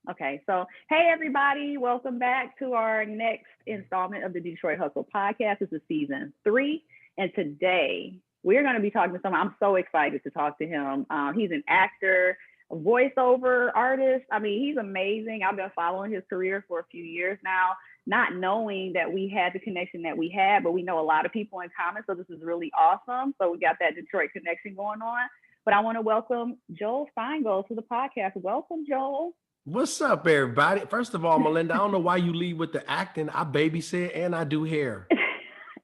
Okay, so hey everybody, welcome back to our next installment of the Detroit Hustle podcast. This is season 3, and today we're going to be talking to someone. I'm so excited to talk to him. He's an actor, a voiceover artist. I mean, he's amazing. I've been following his career for a few years now, not knowing that we had the connection that we had, but we know a lot of people in common, so this is really awesome. So we got that Detroit connection going on. But I want to welcome Joel Steingold to the podcast. Welcome, Joel. What's up, everybody? First of all, Melinda, I don't know why you lead with the acting. I babysit and I do hair.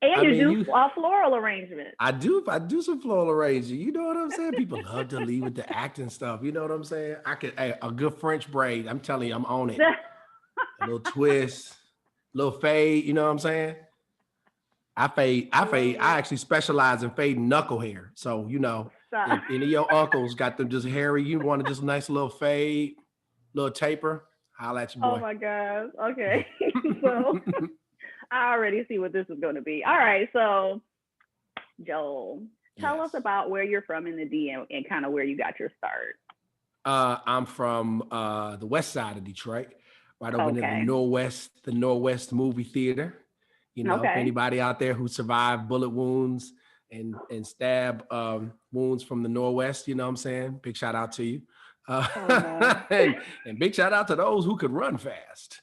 And you do floral arrangement. I do some floral arranging. You know what I'm saying? People love to lead with the acting stuff. You know what I'm saying? A good French braid. I'm telling you, I'm on it. A little twist, a little fade. You know what I'm saying? I fade. I actually specialize in fading knuckle hair. So if any of your uncles got them just hairy, you want just a nice little fade. Little taper, holla at your boy. Oh my gosh. Okay. So I already see what this is going to be. All right. So Joel, tell us about where you're from in the D and kind of where you got your start. I'm from the west side of Detroit, right over near the Northwest movie theater. Anybody out there who survived bullet wounds and stab wounds from the Northwest, you know what I'm saying? Big shout out to you. And big shout out to those who could run fast.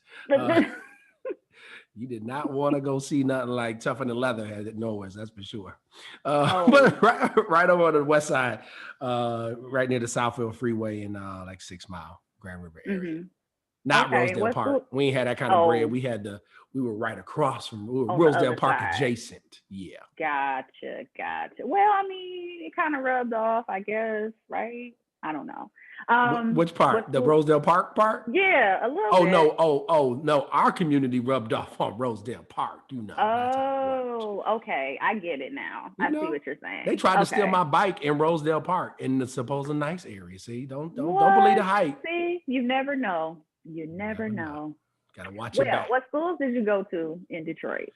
You did not want to go see nothing like Tougher Than Leather at Norwest, that's for sure. But right over on the west side, right near the Southfield Freeway in like 6 Mile Grand River area. Not Rosedale Park. We ain't had that kind of bread. We were right across from Rosedale Park adjacent. Yeah. Gotcha. Well, I mean, it kind of rubbed off, I guess, right? I don't know. Which part? The Rosedale Park part? Yeah, a little bit. No. Our community rubbed off on Rosedale Park. Oh, okay. I get it now. I see what you're saying. They tried to steal my bike in Rosedale Park in the supposed nice area. See, don't believe the hype. See, you never know. You never know. Gotta watch your back. What schools did you go to in Detroit?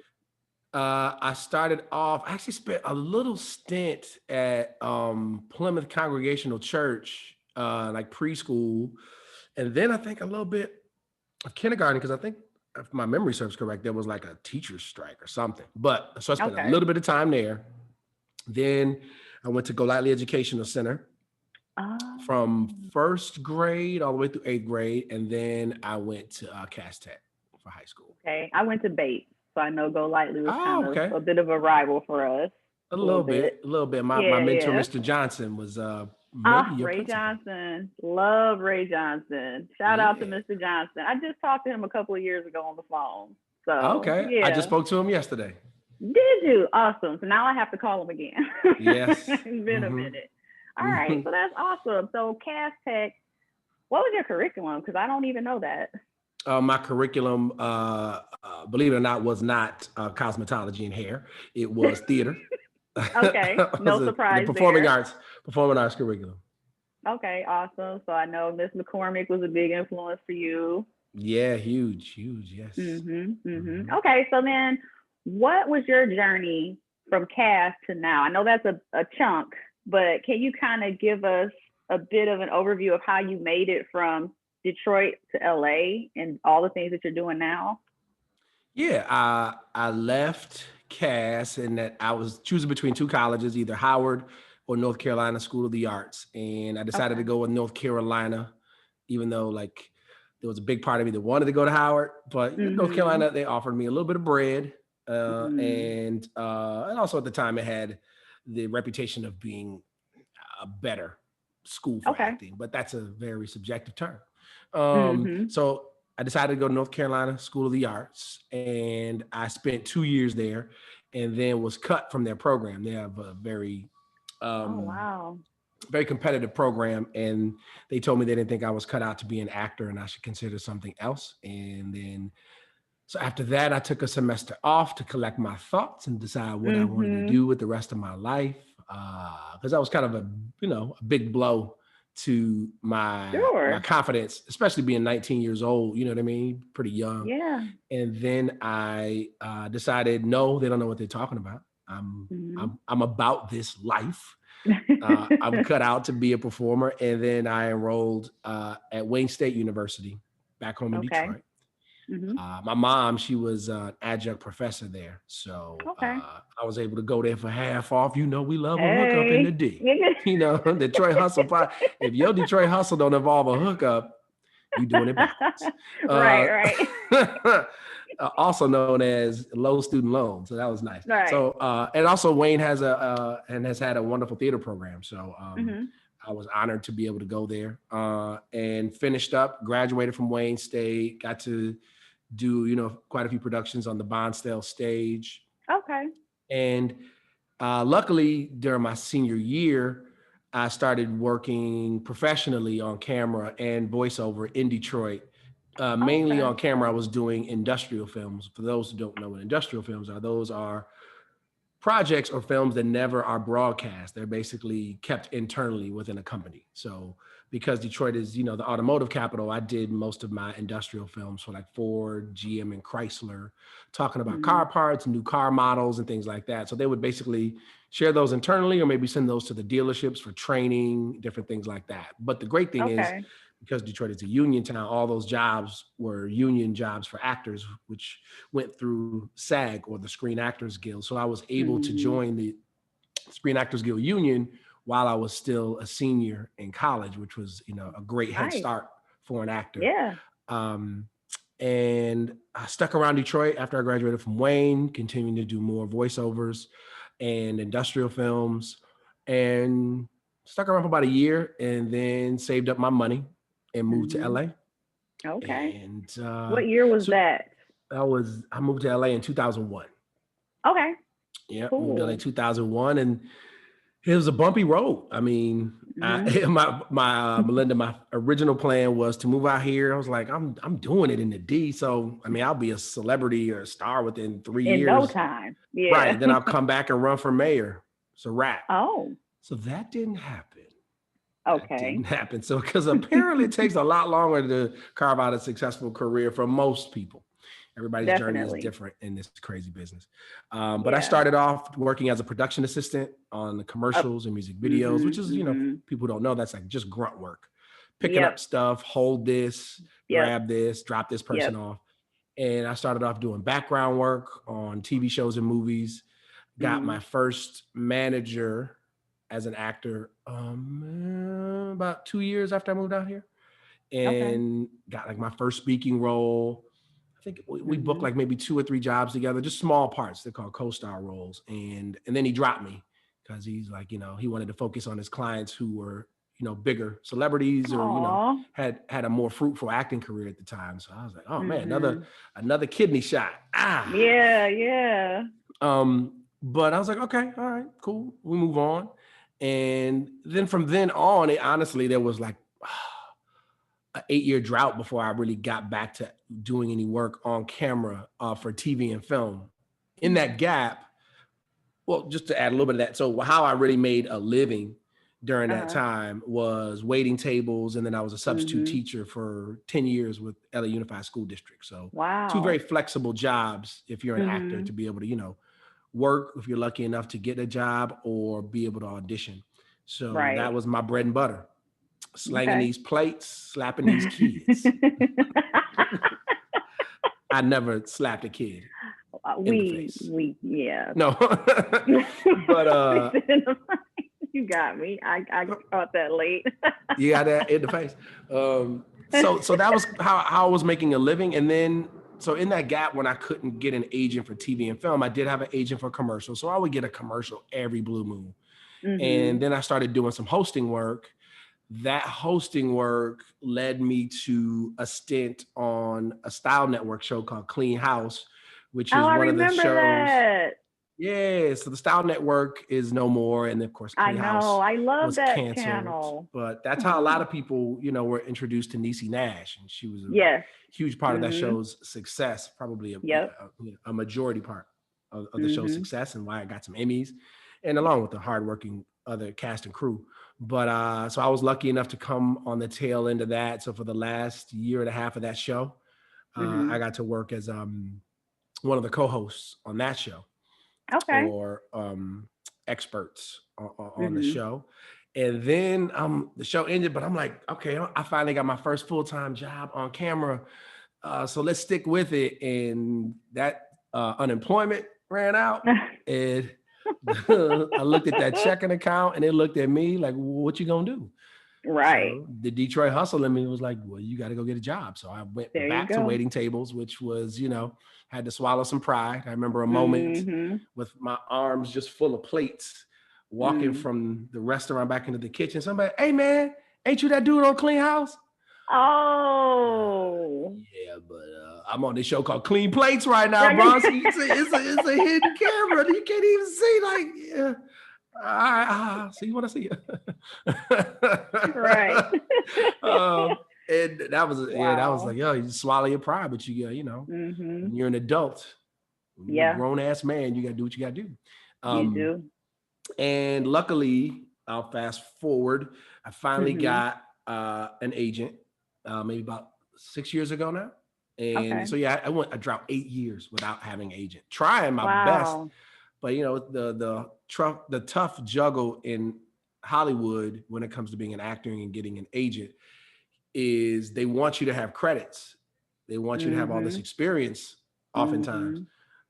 I started off. I actually spent a little stint at Plymouth Congregational Church, like preschool, and then I think a little bit of kindergarten because I think, if my memory serves correct, there was like a teacher's strike or something. But so I spent a little bit of time there. Then I went to Golightly Educational Center from 1st grade all the way through 8th grade, and then I went to Cass Tech for high school. Okay, I went to Bates. So I know Golightly was kind of a bit of a rival for us. A little bit. My mentor, Mr. Johnson, was Ray Johnson. Love Ray Johnson. Shout out to Mr. Johnson. I just talked to him a couple of years ago on the phone. So I just spoke to him yesterday. Did you? Awesome. So now I have to call him again. Yes. It's been a minute. All right. So that's awesome. So Cass Tech, what was your curriculum? Because I don't even know that. My curriculum, believe it or not, was not cosmetology and hair. It was theater. Okay, no surprise. Performing arts curriculum. Okay, awesome. So I know Miss McCormick was a big influence for you. Yeah, huge, yes. Okay, so then what was your journey from Cass to now? I know that's a chunk, but can you kind of give us a bit of an overview of how you made it from Detroit to LA and all the things that you're doing now? Yeah, I left Cass and that I was choosing between 2 colleges, either Howard or North Carolina School of the Arts. And I decided to go with North Carolina, even though like there was a big part of me that wanted to go to Howard, but North Carolina, they offered me a little bit of bread. And also at the time it had the reputation of being a better school for acting, but that's a very subjective term. So I decided to go to North Carolina School of the Arts, and I spent 2 years there and then was cut from their program. They have a very, very competitive program, and they told me they didn't think I was cut out to be an actor and I should consider something else. And then, so after that, I took a semester off to collect my thoughts and decide what I wanted to do with the rest of my life. Because that was kind of a big blow to my confidence, especially being 19 years old, you know what I mean? Pretty young. Yeah. And then I decided, no, they don't know what they're talking about. I'm about this life. I'm cut out to be a performer. And then I enrolled at Wayne State University back home in Okay. Detroit. Mm-hmm. My mom, she was an adjunct professor there. So Okay. I was able to go there for half off. You know, we love a hookup in the Hey. D. You know, Detroit Hustle. If your Detroit Hustle don't involve a hookup, you doing it backwards. Right. Also known as low student loan. So that was nice. Right. So, and also Wayne has and has had a wonderful theater program. So Mm-hmm. I was honored to be able to go there and finished up, graduated from Wayne State, got to do, quite a few productions on the Bonstell stage. Okay. And luckily during my senior year, I started working professionally on camera and voiceover in Detroit. Mainly Okay. on camera, I was doing industrial films. For those who don't know what industrial films are, those are projects or films that never are broadcast. They're basically kept internally within a company. So because Detroit is, the automotive capital, I did most of my industrial films for like Ford, GM, and Chrysler, talking about car parts, new car models, and things like that. So they would basically share those internally or maybe send those to the dealerships for training, different things like that. But the great thing is, because Detroit is a union town, all those jobs were union jobs for actors, which went through SAG, or the Screen Actors Guild. So I was able to join the Screen Actors Guild union while I was still a senior in college, which was, a great head start for an actor. Yeah. And I stuck around Detroit after I graduated from Wayne, continuing to do more voiceovers and industrial films, and stuck around for about a year, and then saved up my money and moved to LA. Okay. And what year was that? I moved to LA in 2001. Okay. Yeah, Cool. moved to LA 2001, and it was a bumpy road. I mean, Melinda, my original plan was to move out here. I was like, I'm doing it in the D, so I mean, I'll be a celebrity or a star within 3 years. In no time. Yeah. Right. Then I'll come back and run for mayor. It's a wrap. Oh. So that didn't happen. Okay. That didn't happen. So because apparently it takes a lot longer to carve out a successful career for most people. Everybody's journey is different in this crazy business. But I started off working as a production assistant on the commercials and music videos, which is, people don't know, that's like just grunt work. Picking up stuff, hold this, grab this, drop this person off. And I started off doing background work on TV shows and movies. Got my first manager as an actor about 2 years after I moved out here, and got like my first speaking role. I think we booked like maybe 2 or 3 jobs together, just small parts. They're called co-star roles. And then he dropped me because he's like, he wanted to focus on his clients who were, bigger celebrities or, had a more fruitful acting career at the time. So I was like, oh man, another kidney shot. Yeah. But I was like, okay, all right, cool. We move on. And then from then on, honestly, there was like an 8-year drought before I really got back to doing any work on camera for TV and film. In that gap, well, just to add a little bit of that. So how I really made a living during that time was waiting tables. And then I was a substitute teacher for 10 years with LA Unified School District. So 2 very flexible jobs if you're an actor, to be able to, work if you're lucky enough to get a job or be able to audition. So that was my bread and butter. Slanging these plates, slapping these kids. I never slapped a kid in the face. No. But you got me. I caught that late. You got that in the face. So that was how I was making a living. And then, so in that gap when I couldn't get an agent for TV and film, I did have an agent for commercial. So I would get a commercial every blue moon. And then I started doing some hosting work. That hosting work led me to a stint on a Style Network show called Clean House, which is one of the shows. That. Yeah, so the Style Network is no more, and of course, Clean House I love was that canceled. channel. But that's how a lot of people, were introduced to Niecy Nash, and she was a huge part of that show's success, probably a majority part of the show's success, and why I got some Emmys, and along with the hardworking other cast and crew. But so I was lucky enough to come on the tail end of that. So for the last year and a half of that show, I got to work as one of the co-hosts on that show. Or experts on the show. And then the show ended, but I'm like, okay, I finally got my first full-time job on camera. So let's stick with it. And that unemployment ran out. And I looked at that checking account and it looked at me like, what you gonna do? Right. So the Detroit hustle in me was like, well, you got to go get a job. So I went back to waiting tables, which was, had to swallow some pride. I remember a moment with my arms just full of plates, walking from the restaurant back into the kitchen. Somebody, hey man, ain't you that dude on Clean House? Oh. Yeah, but I'm on this show called Clean Plates right now, Bronson. It's a hidden camera. You can't even see, like, yeah. So you want to see it? Right. And that was that was like, yo, you swallow your pride, but when you're an adult, you're a grown ass man, you gotta do what you gotta do. You do. And luckily, I'll fast forward. I finally got an agent, maybe about 6 years ago now. And so I dropped 8 years without having an agent, trying my best. But the tough juggle in Hollywood when it comes to being an actor and getting an agent is they want you to have credits. They want you to have all this experience oftentimes.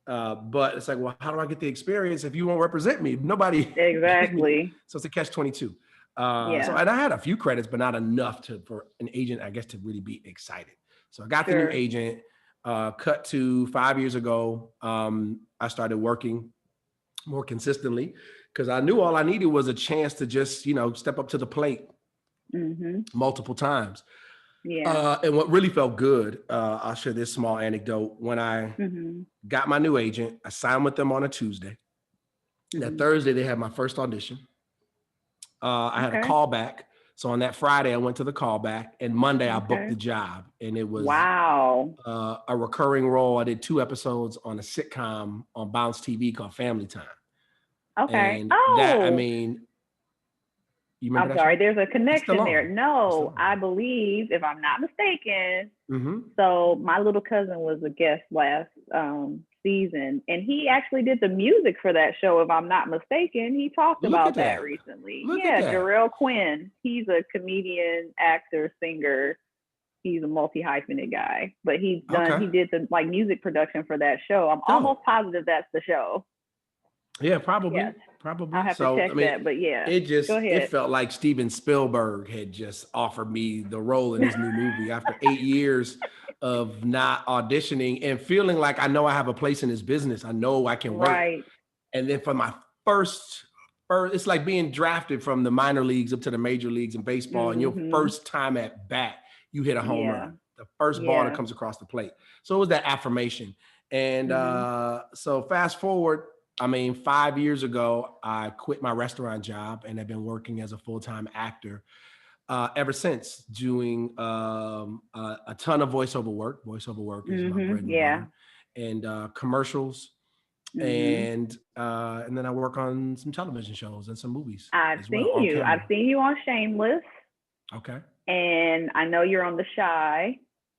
But it's like, well, how do I get the experience if you won't represent me? Nobody. Exactly. So it's a catch-22. So, and I had a few credits, but not enough for an agent, I guess, to really be excited. So I got the new agent, cut to 5 years ago. I started working more consistently because I knew all I needed was a chance to just, step up to the plate multiple times. Yeah. And what really felt good, I'll share this small anecdote. When I got my new agent, I signed with them on a Tuesday. That Thursday, they had my first audition. I had a callback. So on that Friday, I went to the callback, and Monday I booked the job, and it was a recurring role. I did 2 episodes on a sitcom on Bounce TV called Family Time. Okay. And that, you I'm sorry, there's a connection there. No, I believe, if I'm not mistaken, so my little cousin was a guest last season, and he actually did the music for that show, if I'm not mistaken. He talked about that recently. Jarrell Quinn. He's a comedian, actor, singer. He's a multi-hyphenate guy, but he did the music production for that show. I'm almost positive that's the show. Yeah, probably. Yes. Probably. I'll have to check that, but yeah. It felt like Steven Spielberg had just offered me the role in his new movie after 8 years of not auditioning and feeling like I know I have a place in his business. I know I can work. Right. And then for my first, it's like being drafted from the minor leagues up to the major leagues in baseball, and your first time at bat, you hit a home run. The first ball that comes across the plate. So it was that affirmation. And so fast forward, 5 years ago, I quit my restaurant job and have been working as a full-time actor ever since, doing a ton of voiceover work. Voiceover work is my bread and butter. And commercials. And then I work on some television shows and some movies. I've seen you on Shameless. Okay. And I know you're on The Chi.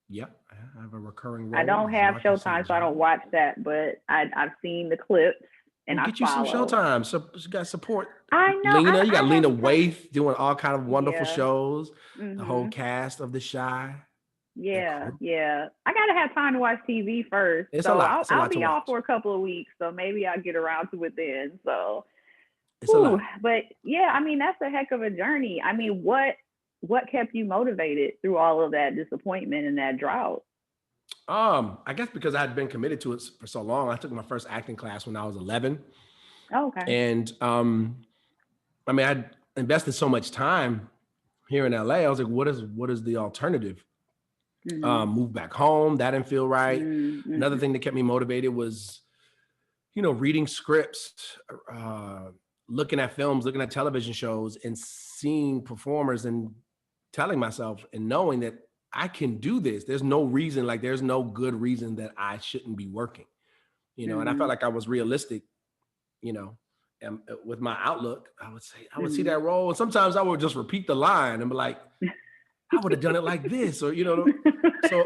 Yep. I have a recurring role. I don't have Showtime, so I don't watch that, but I've seen the clips. And we'll get you some Showtime. So you got support. I know. Lena, you got Lena Waithe doing all kind of wonderful shows. The whole cast of The Chi. Yeah. I gotta have time to watch TV first. It's so a lot. I'll be off for a couple of weeks, so maybe I'll get around to it then. So, it's a lot. But yeah, that's a heck of a journey. What kept you motivated through all of that disappointment and that drought? I guess because I had been committed to it for so long. I took my first acting class when I was 11. Okay. And I invested so much time here in LA. I was like, what is the alternative? Move back home. That didn't feel right. Another thing that kept me motivated was, reading scripts, looking at films, looking at television shows, and seeing performers and telling myself and knowing that I can do this. There's no reason, there's no good reason that I shouldn't be working, and I felt like I was realistic, and with my outlook. I would see that role. And sometimes I would just repeat the line and be like, I would have done it like this, or, so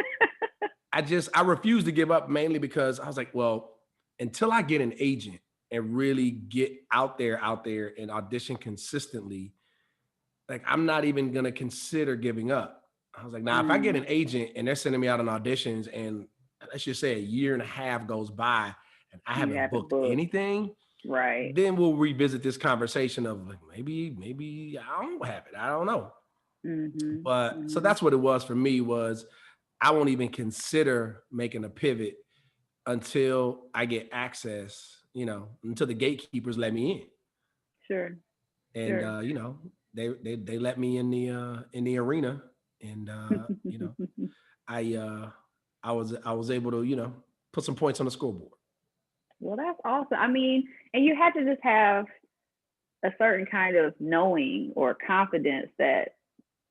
I refused to give up, mainly because I was like, well, until I get an agent and really get out there and audition consistently, like, I'm not even going to consider giving up. I was like, nah, if I get an agent and they're sending me out on auditions and let's just say a year and a half goes by and I haven't booked anything, right, then we'll revisit this conversation of like, maybe I don't have it. I don't know. But so that's what it was for me, was I won't even consider making a pivot until I get access, until the gatekeepers let me in. Sure. And they let me in the arena, and I was able to put some points on the scoreboard. Well, that's awesome. I mean, and you had to just have a certain kind of knowing or confidence that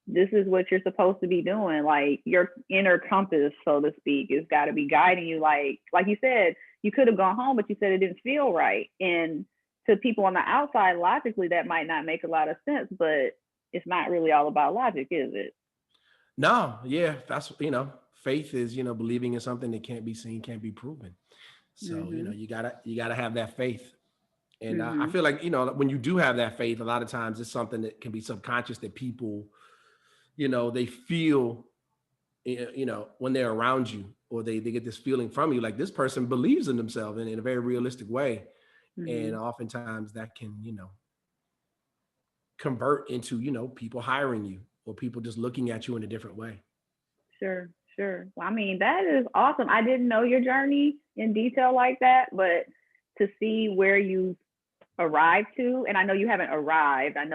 this is what you're supposed to be doing. Like your inner compass, so to speak, has got to be guiding you. Like you said, you could have gone home, but you said it didn't feel right. And to people on the outside, logically, that might not make a lot of sense, but it's not really all about logic, is it? No, yeah, that's, faith is, believing in something that can't be seen, can't be proven. So, you gotta have that faith. And I feel like, when you do have that faith, a lot of times it's something that can be subconscious that people, they feel, when they're around you, or they get this feeling from you, like this person believes in themselves in a very realistic way. And oftentimes that can, convert into, people hiring you or people just looking at you in a different way. Sure. Well, I mean, that is awesome. I didn't know your journey in detail like that, but to see where you arrived to, and I know you haven't arrived. I'm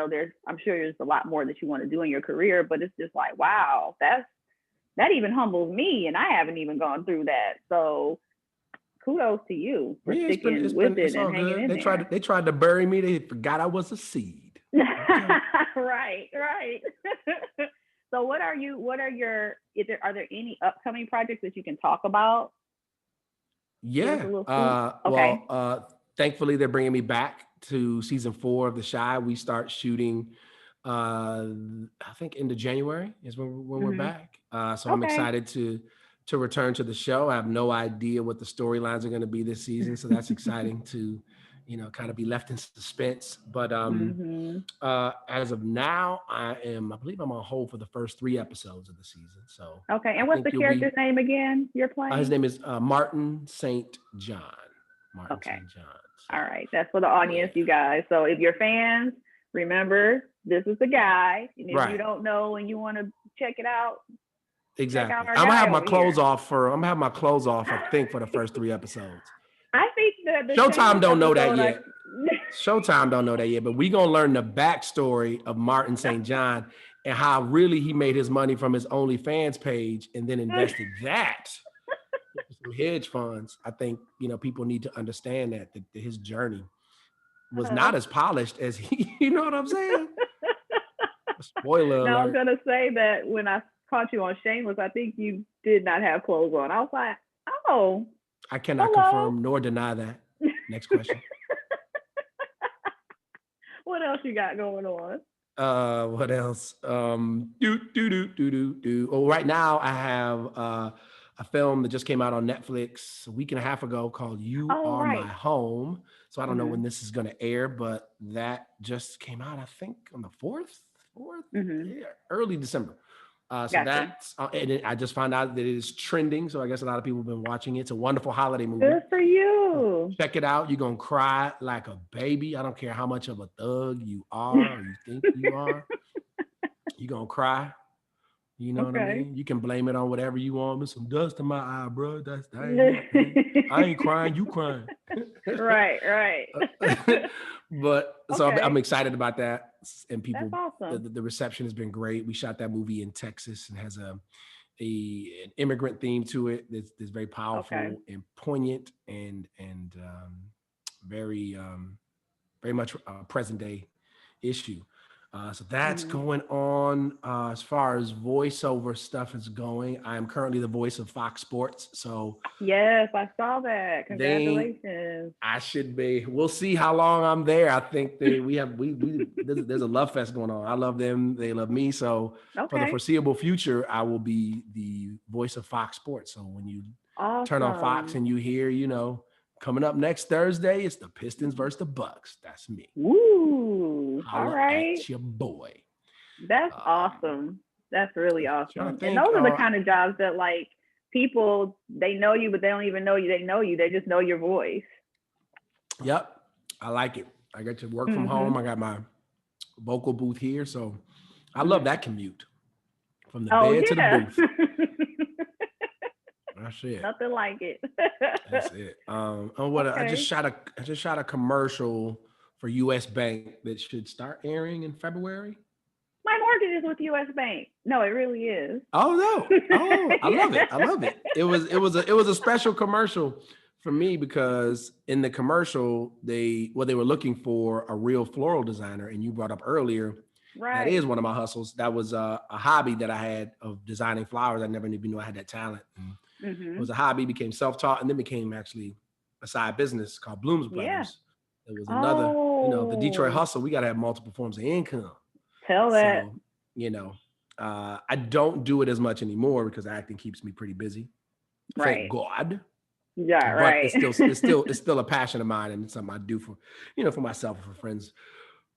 sure there's a lot more that you want to do in your career, but it's just like, wow, that even humbles me, and I haven't even gone through that. So kudos to you for sticking with it and hanging in there. They tried to bury me. They forgot I was a seed. Okay. Right. So are there any upcoming projects that you can talk about? Yeah. Okay. Well, thankfully they're bringing me back to season 4 of The Chi. We start shooting, I think into January is when we're back. So I'm excited to return to the show. I have no idea what the storylines are going to be this season. So that's exciting to, kind of be left in suspense. But as of now, I believe I'm on hold for the first 3 episodes of the season. So okay. And what's the character's name again you're playing? His name is Martin St. John. Okay. St. John. So, all right. That's for the audience, you guys. So if you're fans, remember, this is the guy. And if you don't know and you want to check it out, exactly. I'm gonna have my clothes off. I think for the first 3 episodes. I think that Showtime don't know that yet. Showtime don't know that yet, but we gonna learn the backstory of Martin St. John and how really he made his money from his OnlyFans page and then invested that into some hedge funds. I think people need to understand that his journey was not as polished as he. You know what I'm saying? Spoiler alert. Now I was gonna say that when I caught you on Shameless, I think you did not have clothes on. I was like, oh. I cannot confirm nor deny that. Next question. What else you got going on? What else? Oh, right now I have a film that just came out on Netflix a week and a half ago called You Are My Home. So I don't know when this is going to air, but that just came out, I think, on the 4th, early December. So that's, and I just found out that it is trending. So I guess a lot of people have been watching it. It's a wonderful holiday movie. Good for you. Check it out. You're going to cry like a baby. I don't care how much of a thug you are or you think you are. You're going to cry. You know what I mean? You can blame it on whatever you want. With some dust in my eye, bro. I ain't crying. You crying. Right. But so I'm excited about that. And people, that's awesome. the reception has been great. We shot that movie in Texas and has an immigrant theme to it that's very powerful and poignant and very much a present day issue. So that's going on. As far as voiceover stuff is going, I am currently the voice of Fox Sports. So yes, I saw that. Congratulations. I should be. We'll see how long I'm there. I think there's a love fest going on. I love them. They love me. So for the foreseeable future, I will be the voice of Fox Sports. So when you turn on Fox and you hear, coming up next Thursday, it's the Pistons versus the Bucks. That's me. Woo! Holla all right. at your boy. That's awesome. That's really awesome. Think, and those are the kind of jobs that like people, they know you, but they don't even know you. They know you. They just know your voice. Yep. I like it. I get to work from home. I got my vocal booth here. So I love that commute from the bed to the booth. That's it. Nothing like it. That's it. I just shot a commercial for US Bank that should start airing in February. My mortgage is with US Bank. No, it really is. Oh no. Oh, I love it. I love it. It was a special commercial for me because in the commercial they were looking for a real floral designer, and you brought up earlier. Right. That is one of my hustles. That was a hobby that I had of designing flowers. I never even knew I had that talent. It was a hobby, became self-taught, and then became actually a side business called Bloom's Brothers. It was another, the Detroit hustle. We got to have multiple forms of income. Tell that. So, I don't do it as much anymore because acting keeps me pretty busy. Right. Thank God. Yeah, but right. It's still a passion of mine, and it's something I do for, for myself and for friends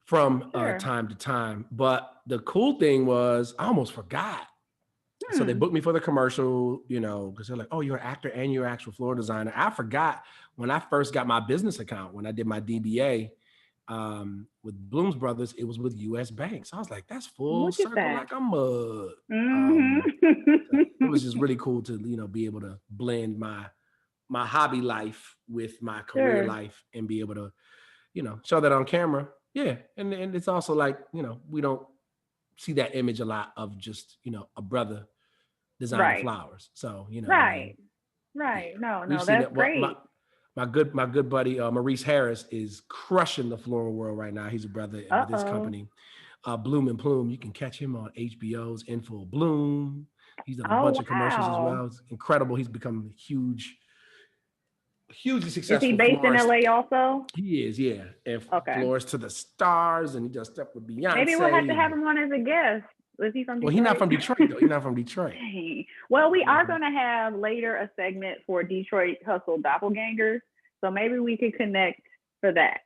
from time to time. But the cool thing was I almost forgot. So they booked me for the commercial, because they're like, oh, you're an actor and you're an actual floral designer. I forgot when I first got my business account, when I did my DBA with Bloom's Brothers, it was with US Bank. So I was like, that's full circle like a mug. So it was just really cool to, be able to blend my hobby life with my career life and be able to, show that on camera. Yeah. And it's also like, we don't see that image a lot of just, a brother designing flowers. So, Right. Right. Yeah. No, that's great. My good buddy, Maurice Harris, is crushing the floral world right now. He's a brother with his company, Bloom and Plume. You can catch him on HBO's In Full Bloom. He's done a bunch of commercials as well. It's incredible. He's become hugely successful. Is he based florist. in LA also? He is, yeah. And florist to the stars, and he does stuff with Beyonce. Maybe we'll have to have him on as a guest. Is he from Detroit? Well, he's not from Detroit, though. He's not from Detroit. Well, we are going to have later a segment for Detroit Hustle Doppelgangers. So maybe we could connect for that.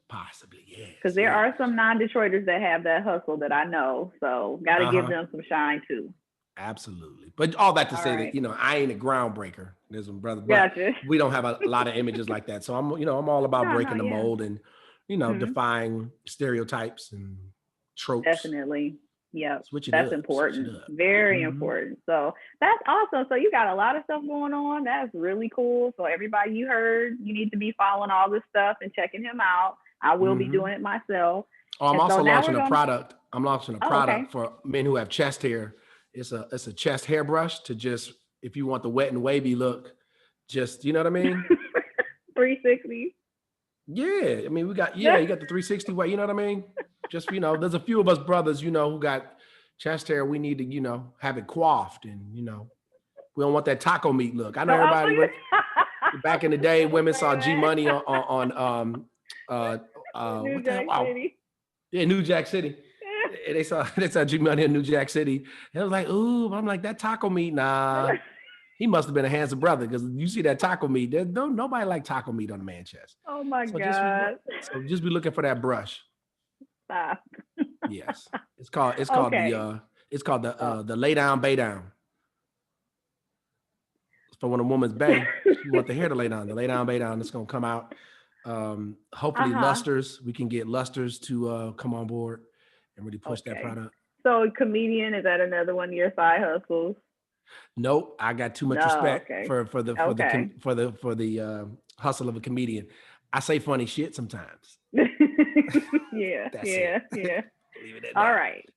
Possibly, yeah. Because there are some non-Detroiters that have that hustle that I know. So got to give them some shine, too. Absolutely. But all that to say that, I ain't a groundbreaker. There's some brother, but we don't have a lot of images like that. So I'm all about breaking the mold and, defying stereotypes and tropes. Definitely. Yeah, that's important. Very important. So that's awesome. So you got a lot of stuff going on. That's really cool. So everybody you heard, you need to be following all this stuff and checking him out. I will be doing it myself. Oh, I'm also launching a product. I'm launching a product for men who have chest hair. It's a chest hairbrush to just, if you want the wet and wavy look, just, you know what I mean? 360. Yeah. I mean, you got the 360 way, you know what I mean? Just, there's a few of us brothers, who got chest hair. We need to, have it coiffed and, we don't want that taco meat look. I know everybody back in the day, women saw G Money on New Jack City. Yeah, New Jack City. They saw G Money in New Jack City. It was like, ooh, I'm like, that taco meat, nah. He must have been a handsome brother because you see that taco meat. Nobody like taco meat on a man's chest. Oh my God. Just be looking for that brush. Stop. Yes. It's called the lay down, bay down. For when a woman's bay, she want the hair to lay down. The lay down, bay down. It's gonna come out. Hopefully Lusters. We can get Lusters to come on board and really push that product. So comedian, is that another one of your side hustles? Nope, I got too much respect for the hustle of a comedian. I say funny shit sometimes. Yeah. All right.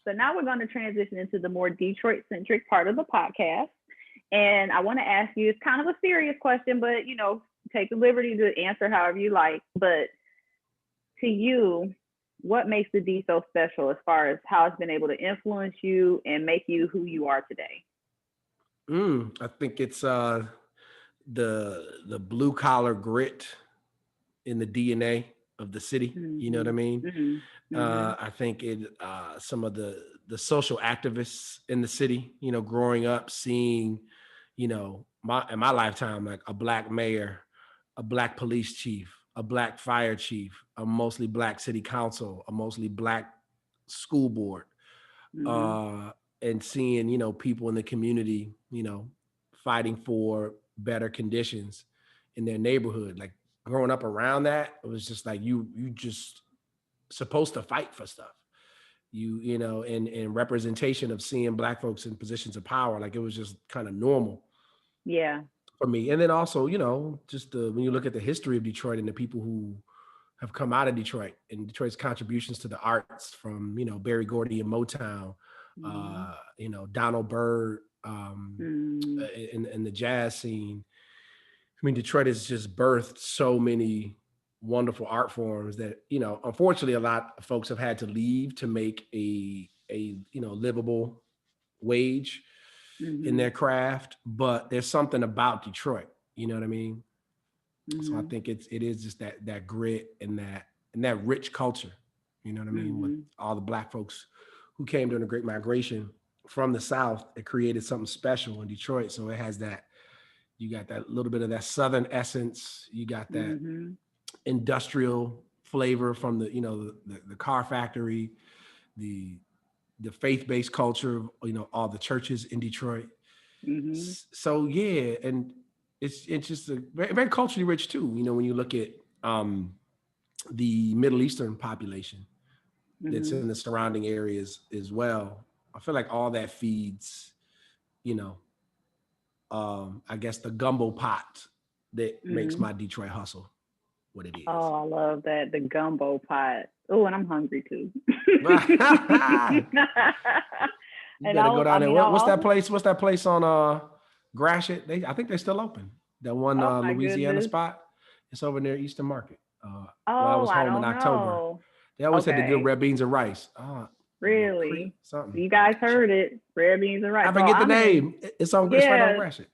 So now we're going to transition into the more Detroit-centric part of the podcast. And I want to ask you, it's kind of a serious question, but, take the liberty to answer however you like. But to you, what makes the D so special as far as how it's been able to influence you and make you who you are today? I think it's the blue collar grit in the DNA of the city. You know what I mean? I think some of the social activists in the city, growing up, seeing, in my lifetime, like a Black mayor, a Black police chief, a Black fire chief, a mostly Black city council, a mostly Black school board, and seeing, you know, people in the community, you know, fighting for better conditions in their neighborhood. Like growing up around that, it was just like you just supposed to fight for stuff. You know, and representation of seeing Black folks in positions of power, like it was just kind of normal. Yeah. For me. And then also, you know, just when you look at the history of Detroit and the people who have come out of Detroit and Detroit's contributions to the arts, from, you know, Berry Gordy and Motown, you know, Donald Byrd, in the jazz scene. I mean, Detroit has just birthed so many wonderful art forms that, you know, unfortunately, a lot of folks have had to leave to make a you know, livable wage in their craft. But there's something about Detroit, you know what I mean? So I think it is just that grit and that rich culture, you know what I mean? With all the Black folks who came during the Great Migration from the South, it created something special in Detroit. So it has that, you got that little bit of that Southern essence. You got that industrial flavor from the, you know, the car factory, the faith-based culture, you know, all the churches in Detroit. So yeah, and it's just a very, very culturally rich too. You know, when you look at the Middle Eastern population that's in the surrounding areas as well, I feel like all that feeds, you know, I guess the gumbo pot that makes my Detroit hustle what it is. Oh, I love that, the gumbo pot. Oh, and I'm hungry too. You better go down there. What's that place? What's that place on Gratiot? I think they're still open. That one Louisiana spot. It's over near Eastern Market. When I was home in October. Know. They always had the good red beans and rice. Really? Something. You guys heard it. Red beans and rice. I forget the name. It's right on Gratiot.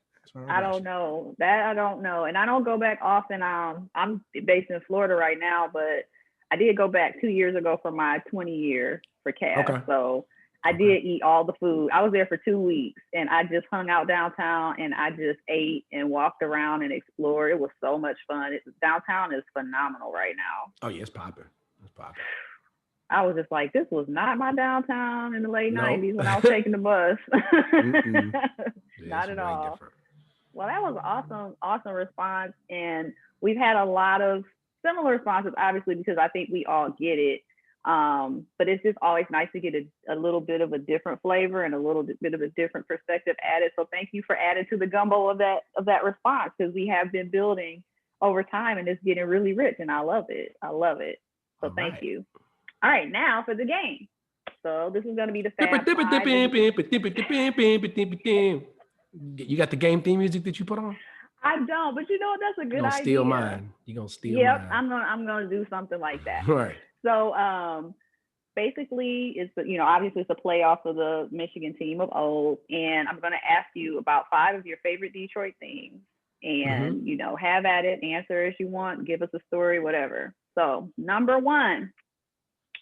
I don't know. That I don't know. And I don't go back often. I'm based in Florida right now, but I did go back 2 years ago for my 20-year for CAS. Okay. So I did eat all the food. I was there for 2 weeks and I just hung out downtown and I just ate and walked around and explored. It was so much fun. Downtown is phenomenal right now. Oh yeah, it's popping. It's popping. I was just like, this was not my downtown in the late 90s when I was taking the bus. Not at all. Different. Well, that was awesome response. And we've had a lot of similar responses, obviously, because I think we all get it. But it's just always nice to get a little bit of a different flavor and a little bit of a different perspective added. So thank you for adding to the gumbo of that response, because we have been building over time and it's getting really rich and I love it. So thank you. All right, now for the game. So this is going to be the fast five. You got the game theme music that you put on? I don't, but you know what? That's a good idea. Steal mine. You're going to steal mine. Yep, I'm gonna do something like that. Right. So basically, it's, you know, obviously it's a playoff of the Michigan team of old, and I'm gonna ask you about 5 of your favorite Detroit themes, and you know, have at it, answer as you want, give us a story, whatever. So number 1,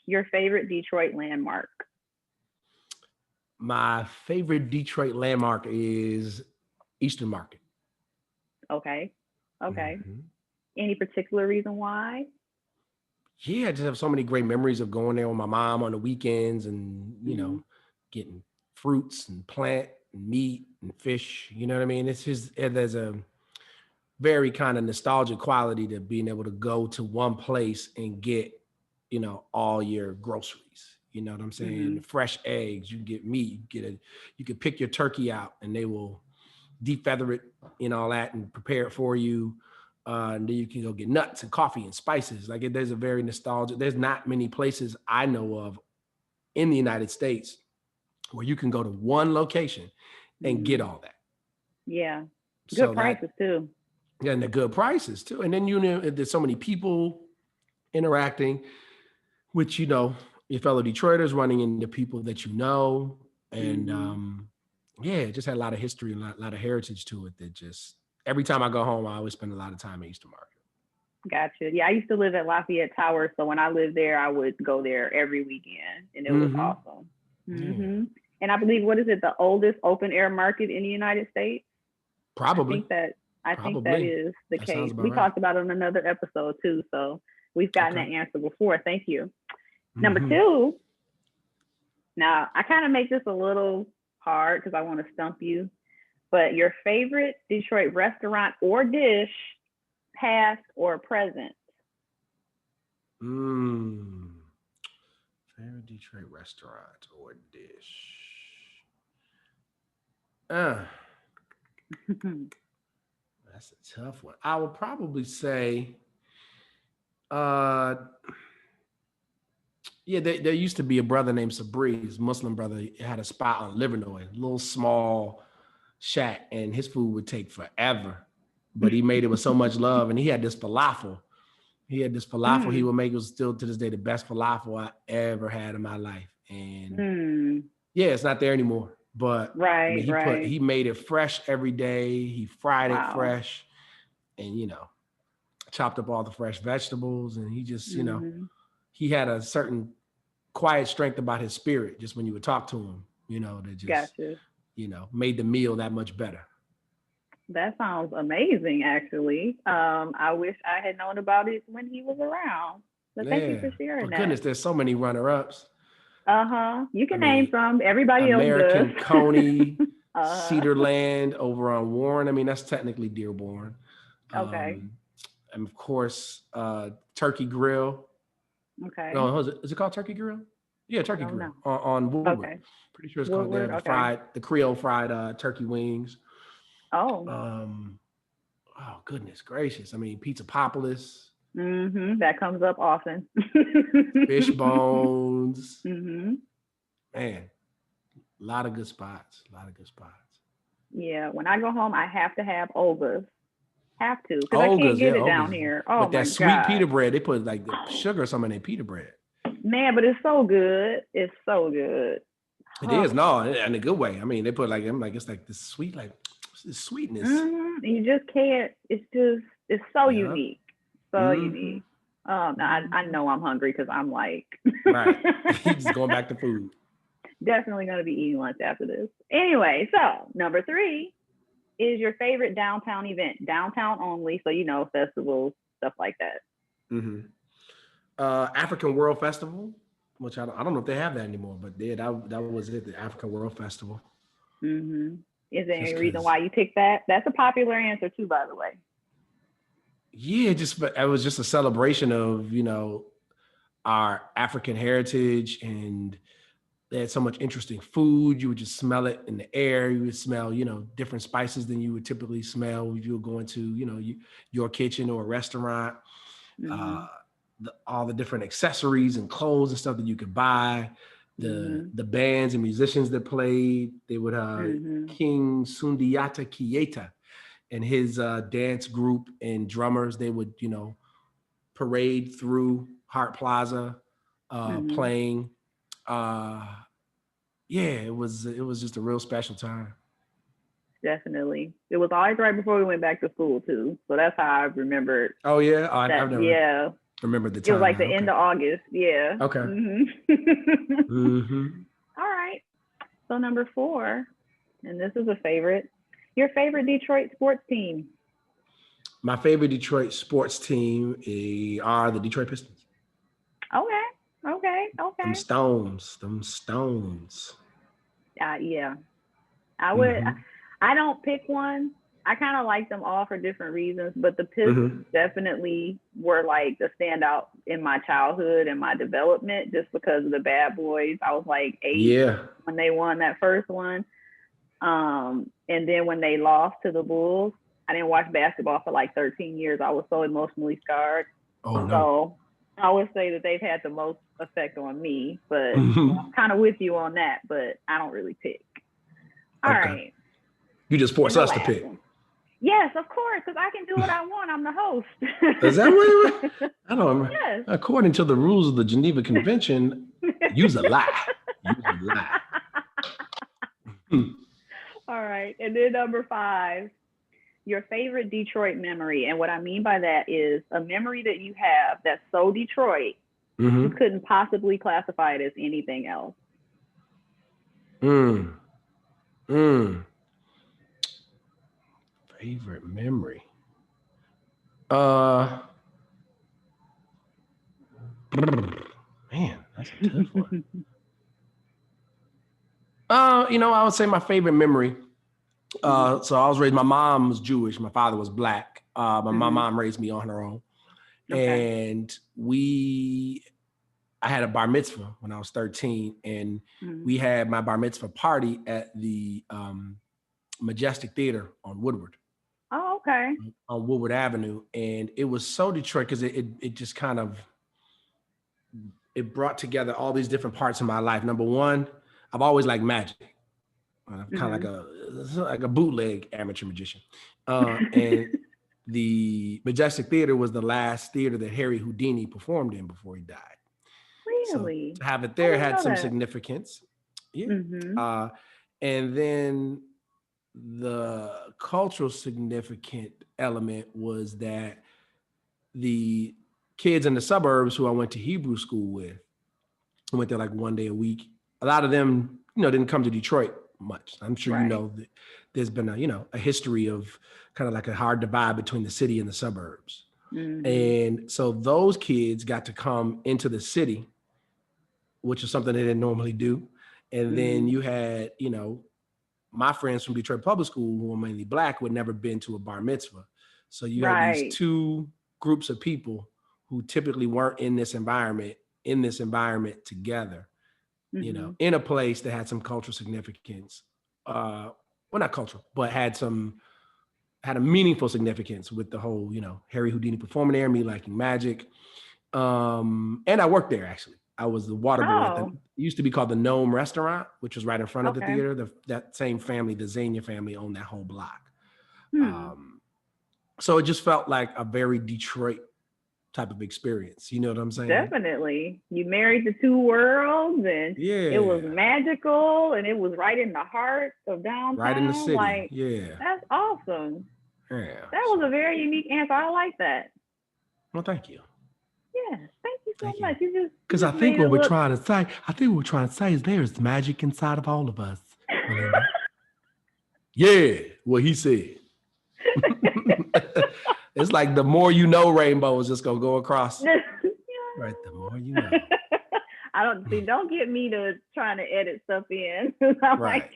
your favorite Detroit landmark. My favorite Detroit landmark is Eastern Market. Okay. Any particular reason why? Yeah, I just have so many great memories of going there with my mom on the weekends and, you know, getting fruits and plant and meat and fish. You know what I mean? It's just, there's a very kind of nostalgic quality to being able to go to one place and get, you know, all your groceries. You know what I'm saying? Fresh eggs, you can get meat, you can pick your turkey out and they will defeather it and all that and prepare it for you. And then you can go get nuts and coffee and spices. Like there's a very nostalgic, there's not many places I know of in the United States where you can go to one location and get all that. Yeah. Good prices too. Yeah, and the good prices too. And then, you know, there's so many people interacting with, you know, your fellow Detroiters, running into people that you know. And yeah, it just had a lot of history and a lot of heritage to it that just, every time I go home, I always spend a lot of time at Eastern Market. Gotcha. Yeah, I used to live at Lafayette Tower. So when I lived there, I would go there every weekend and it was awesome. And I believe, what is it, the oldest open air market in the United States? Probably. I think that is the case. We talked about it on another episode too. So we've gotten that answer before. Thank you. Number 2, Now, I kind of make this a little hard because I want to stump you, but your favorite Detroit restaurant or dish, past or present? Favorite Detroit restaurant or dish? That's a tough one. I would probably say, yeah, there used to be a brother named Sabriz, Muslim brother. He had a spot on Livernois, a little small shack, and his food would take forever. But he made it with so much love, and he had this falafel. He would make. It was still to this day the best falafel I ever had in my life. And yeah, it's not there anymore. But I mean, he made it fresh every day. He fried it fresh, and chopped up all the fresh vegetables, and he just he had a certain quiet strength about his spirit. Just when you would talk to him, that just made the meal that much better. That sounds amazing, actually. I wish I had known about it when he was around. But thank you for sharing that. Goodness, there's so many runner-ups. You can name some. Everybody American else does. Coney, Cedarland over on Warren. I mean, that's technically Dearborn. Okay. And of course, Turkey Grill. Okay. No, is it called Turkey Grill? Yeah, Turkey Grill on Woodward. Okay. Pretty sure it's called there. The Creole fried turkey wings. Oh. Oh, goodness gracious. I mean, Pizza Populous. That comes up often. Fish bones. Man, a lot of good spots. Yeah, when I go home, I have to have Olga's. Have to, because I can't get it down here. Oh, but that sweet pita bread, they put like the sugar or something in their pita bread. Man, but it's so good. It's so good. It is, no, in a good way. I mean, they put it's like this sweet, like this sweetness. You just can't. It's so unique. So unique. I know I'm hungry because I'm like right. Just going back to food. Definitely going to be eating lunch after this. Anyway, so number 3 is your favorite downtown event, downtown only. So festivals, stuff like that. African World Festival, which I don't know if they have that anymore, but that was it, the African World Festival. Is there any reason why you picked that? That's a popular answer too, by the way. Yeah, it was just a celebration of, our African heritage, and they had so much interesting food. You would just smell it in the air. You would smell, different spices than you would typically smell if you were going to, your kitchen or a restaurant. All the different accessories and clothes and stuff that you could buy. The bands and musicians that played. They would King Sundiata Keita and his dance group and drummers. They would, parade through Hart Plaza, playing. It was just a real special time. Definitely. It was always right before we went back to school too. So that's how I remembered. Oh yeah? I've never remembered the time. It was like the end of August. Yeah. Okay. All right. So number 4, and this is a favorite. Your favorite Detroit sports team? My favorite Detroit sports team are the Detroit Pistons. Okay. Them Stones. Yeah. I would. I don't pick one. I kind of like them all for different reasons, but the Pistons definitely were like the standout in my childhood and my development, just because of the Bad Boys. I was like 8 when they won that first one. And then when they lost to the Bulls, I didn't watch basketball for like 13 years. I was so emotionally scarred. So I would say that they've had the most effect on me, but I'm kind of with you on that, but I don't really pick. All right. You just force us to pick. Yes, of course, because I can do what I want. I'm the host. Is that what I don't remember. Yes. According to the rules of the Geneva Convention, use a lie. All right. And then number 5, your favorite Detroit memory. And what I mean by that is a memory that you have that's so Detroit, you couldn't possibly classify it as anything else. Favorite memory. Man, that's a tough one. I would say my favorite memory. So I was raised, my mom was Jewish, my father was Black. But my mom raised me on her own. Okay. And I had a bar mitzvah when I was 13, and we had my bar mitzvah party at the Majestic Theater on Woodward. Oh, okay. On Woodward Avenue. And it was so Detroit because it just kind of, it brought together all these different parts of my life. Number one, I've always liked magic. I'm kind of like a bootleg amateur magician. And the Majestic Theater was the last theater that Harry Houdini performed in before he died. Really? So to have it there had some significance. Yeah. And then the cultural significant element was that the kids in the suburbs who I went to Hebrew school with, I went there like one day a week. A lot of them, didn't come to Detroit much. I'm sure you know that there's been a history of kind of like a hard divide between the city and the suburbs. And so those kids got to come into the city, which is something they didn't normally do. And then you had, my friends from Detroit Public School, who were mainly Black, who had never been to a bar mitzvah. So you had these two groups of people who typically weren't in this environment together, in a place that had some cultural significance. Well, not cultural, but had a meaningful significance with the whole, Harry Houdini performing there, me liking magic. And I worked there, actually. I was the water boy at it used to be called the Gnome Restaurant, which was right in front of the theater. That same family, the Zania family, owned that whole block. So it just felt like a very Detroit type of experience. You know what I'm saying? Definitely. You married the two worlds, and it was magical, and it was right in the heart of downtown. Right in the city. That's awesome. Yeah. That was a very unique answer. I like that. Well, thank you. Yeah, thank you so much. Because I think what we're trying to say is there's magic inside of all of us. Yeah, what he said. It's like the more you know, rainbow is just gonna go across. Right, the more you know. Don't get me to trying to edit stuff in. Right.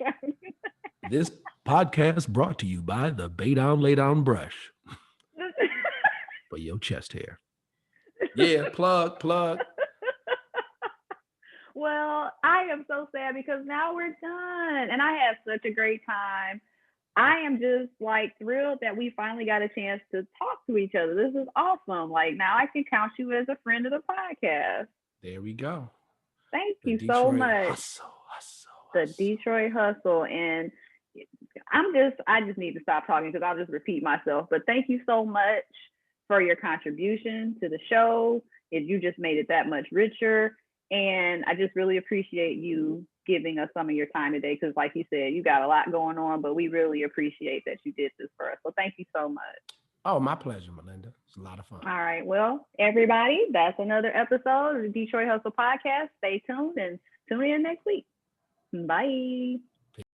This podcast brought to you by the Bay Down Lay Down brush for your chest hair. Yeah, plug. Well, I am so sad because now we're done, and I had such a great time. I am just like thrilled that we finally got a chance to talk to each other. This is awesome. Like now I can count you as a friend of the podcast. There we go. Thank you so much. Hustle. The Detroit Hustle. And I just need to stop talking because I'll just repeat myself. But thank you so much for your contribution to the show. You just made it that much richer. And I just really appreciate you giving us some of your time today, because like you said, you got a lot going on, but we really appreciate that you did this for us. So thank you so much. Oh, my pleasure, Melinda. It's a lot of fun. All right. Well, everybody, that's another episode of the Detroit Hustle podcast. Stay tuned and tune in next week. Bye.